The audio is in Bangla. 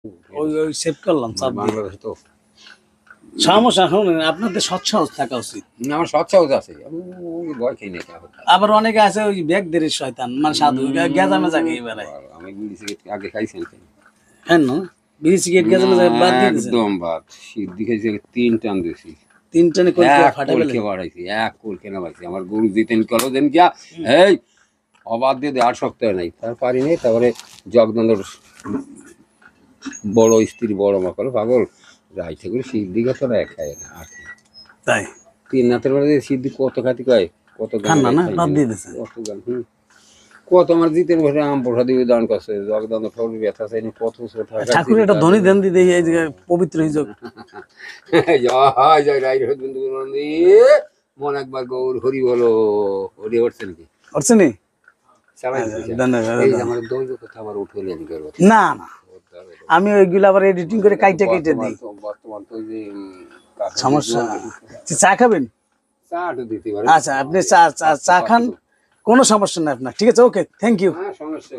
ওই সেভ করলাম চাপ দিয়ে। বাংলাদেশ তো সমস্যা শুনুন, আপনাদের সৎসাহস থাকা উচিত। আমার সৎসাহস আছে, আমি ভয় খাই না কারো। আবার অনেকে আছে ওই ব্যাগদের শয়তান, মানে সাধু গেজা মেজা খেয়ে বেড়ায়। আমি বিড়ি সিগারেট আগে খাইছেন হ্যাঁ না, বিড়ি সিগারেট গেজা মেজা বাদ দিয়ে দিয়েছেন। একদম বাদ। সিদ্ধি খাইছি 3 টান দিয়েছি, 3 টানে করে এক ফাটা কোল ফেলে। খেয়ে বাড়াইছি, এক কোল কেনা পাইছি। আমার গরু দিতেন কলো দেন গিয়া এই অবাদ দিয়ে আর সপ্তাহে নাই, তার পারি নেই। তারপরে জগদন্দর বড় স্ত্রী বড় মা কলো পাগল রাইতে করে সিদ্ধি গাছ ওরা খায় না। আর তাই 3 রাতের বেলা সিদ্ধি কত খাতি কয়, কত গান খান না না, খাইছে, বাদ দিয়ে দিয়েছেন। কত গান। কত আমার জিতের বসে আম পোষা দিবে দান করছে, জগদন্দ ঠোল ব্যথা চাইনি, কত ঠাকুর একটা ধনী দেন দিতে এই যে পবিত্র হয়ে যাক। জয় জয় রাই বন্ধু মন একবার গৌর হরি বলো। হরি উঠছে নাকি করছে নি? চালাই এই যে আমার দই কথা আবার উঠলে নি করব না না, আমি ওইগুলো আবার এডিটিং করে কাইটে কাইটে দিই। বর্তমান তো যে সমস্যা। চা খাবেন? চা তো দিতে পারে। আচ্ছা, আপনি চা চা চা খান, কোনো সমস্যা নাই আপনার। ঠিক আছে, ওকে, থ্যাংক ইউ। হ্যাঁ সমস্যা